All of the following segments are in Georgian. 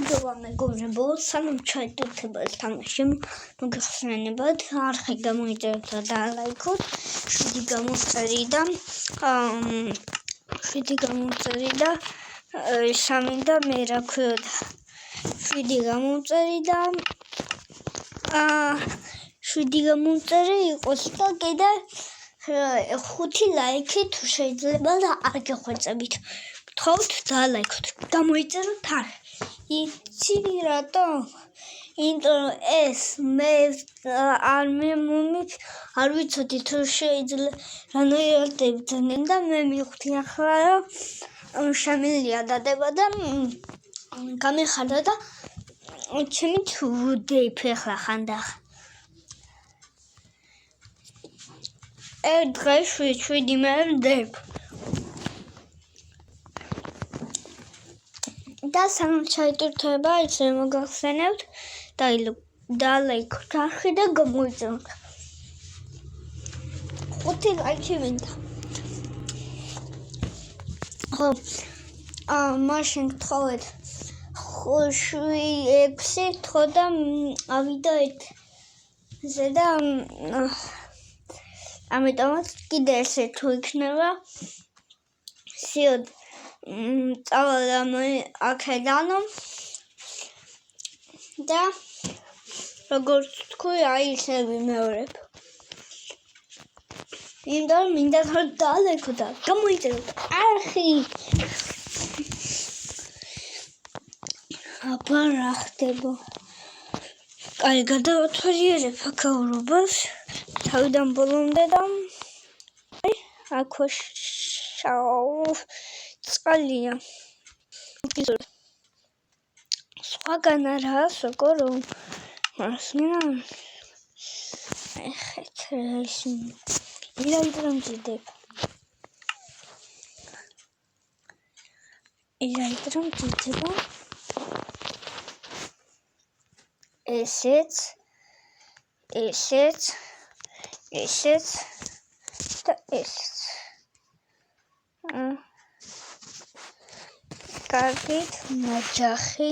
მადლობა მეგობრებო, სანამ ჩაიდურთებათ თამაში, მოგეხსენებათ, არხი გამოიწეროთ და დაალაიქოთ, 7 გამოწერი და 3 და მე რა ქვია 7 გამოწერი და 7 გამოწერი იყოს და კიდე 5 ლაიქი თუ შეიძლება და არ გეხვეწებით. გთხოვთ დაალაიქოთ, გამოიწეროთ არხი. იცი რატო? იმიტომ ეს მე არ ვიცოდი თუ შეიძლება რანაირად ებრძნენ და მე მივხვდი ახლა რომ შემიძლია დადება და გამიხარდა და ჩემი ვდეიფ ახლა ხანდახ. ერთ დღეში 7 მე ვდეიფ. და სანამ ჩაიდურთება, ისე მოგახსენებთ, დაალაიქოთ არხი და გამოიწეროთ. 5 ლაიქი მინდა. ხო, მაშინ გთხოვეთ 6 თქო და ავიდა ერთზე და ამიტომაც კიდე ესე თუ იქნება სიოდ წავალ აქედან და როგორც თქვი აი ისე ვიმეორებ. იმიტომ მინდა რომ დაალაიქოთ და გამოიწეროთ არხი. აბა რა ხდება? კაი გადავათვალიერებ აქაურობას თავიდან ბოლომდე და აქვე წყალია. სხვაგან არაა სოკორო. მასმენა ეხეთ ისინი ირაიდრომ ძიდებ. ირაიდრომ ძიდება. ესეც და ესეც. კარგით, ნაჯახი,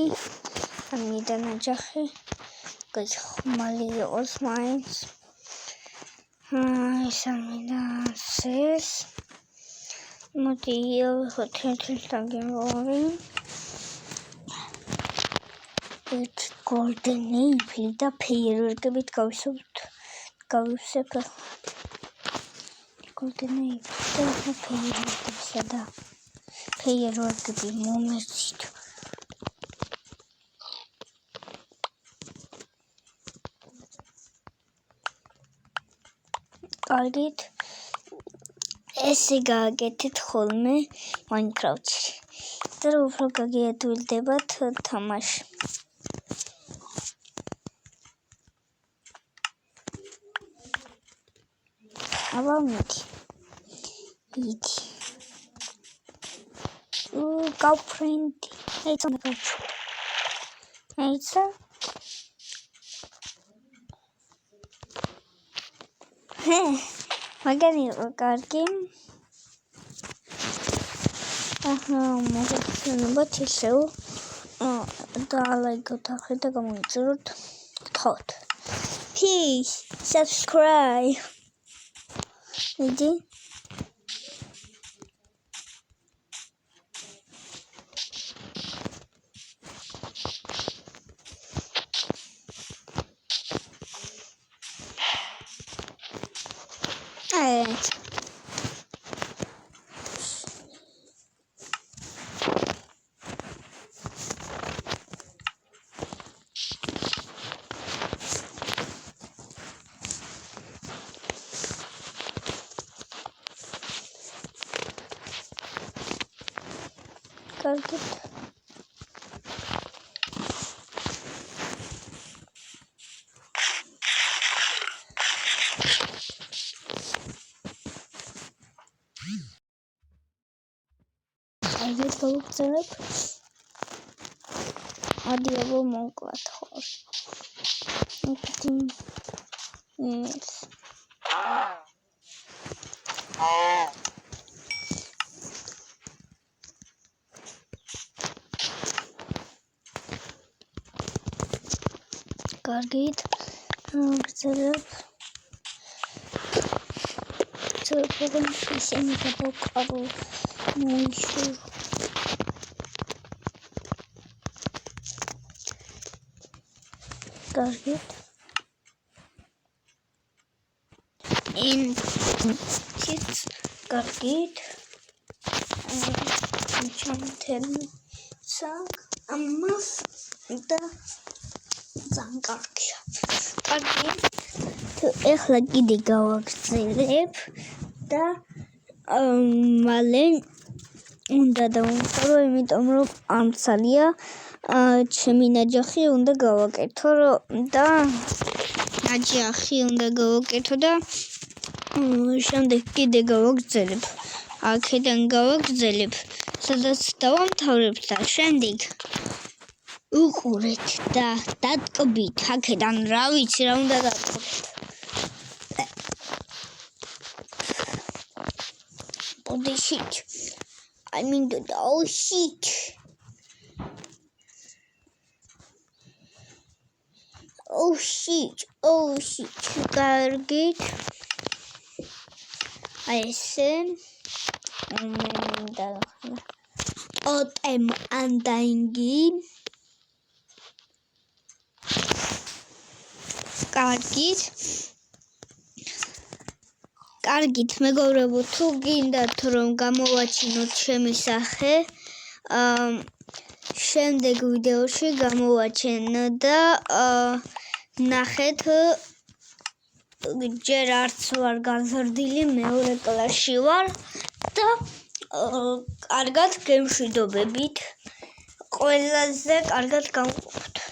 ამიდა ნაჯახი, ხმალი იყოს მაინც. ეს ამიდა ეს. მოდი ჰოთელში ერთ გოლდენეიფლი და ფეიერვერკებით გავისებ. გოლდენეიფლი და ფეიერვერკებისა და ფეიერვერკები მომეცით. კარგით, ესე გააკეთეთ ხოლმე მაინკრაფტში და უფრო გაგიადვილდებათ თამაში. აბა მიდი. Girlfriend, it's on the couch. It's მაგარი კარგი. მოგეხსენებათ ისევ დაალაიქოთ არხი და გამოიწეროთ. გთხოვთ. Peace, subscribe. მიდი. Каргит. Айдет получилось. Адиево моглат хор. Этим yes. კარგით. გრძელებ. ცოტა ისინი გადავყარო. მოიშურ. კარგით. ინციც კარგით. ჩამთელცა ამას და ძალიან კარგია. კარგით. ეხლა კიდე გავაგრძელებ და მალე უნდა დავუმთავრო, იმიტომ რომ ამცალია ჩემი ნაჯახი უნდა გავაკეთო და შემდეგ კიდე გავაგრძელებ. აქედან გავაგრძელებ, სადაც დავამთავრებ და შემდეგ უყურეთ და დატკბით აქედან რა ვიცი რა უნდა დატკბეთ. Body shit. I mean the shit. Oh shit. Კარგით. აი ესე. Otem undying. კარგით, მეგობრებო, თუ გინდათ რომ გამოვაჩინოთ ჩემი სახე, შემდეგ ვიდეოში გამოვაჩენ და ნახეთ, ჯერ არც ვარ გაზრდილი, მეორე კლასში ვარ და კარგად გემშვიდობებით, ყველაზე კარგად გამოვხდით.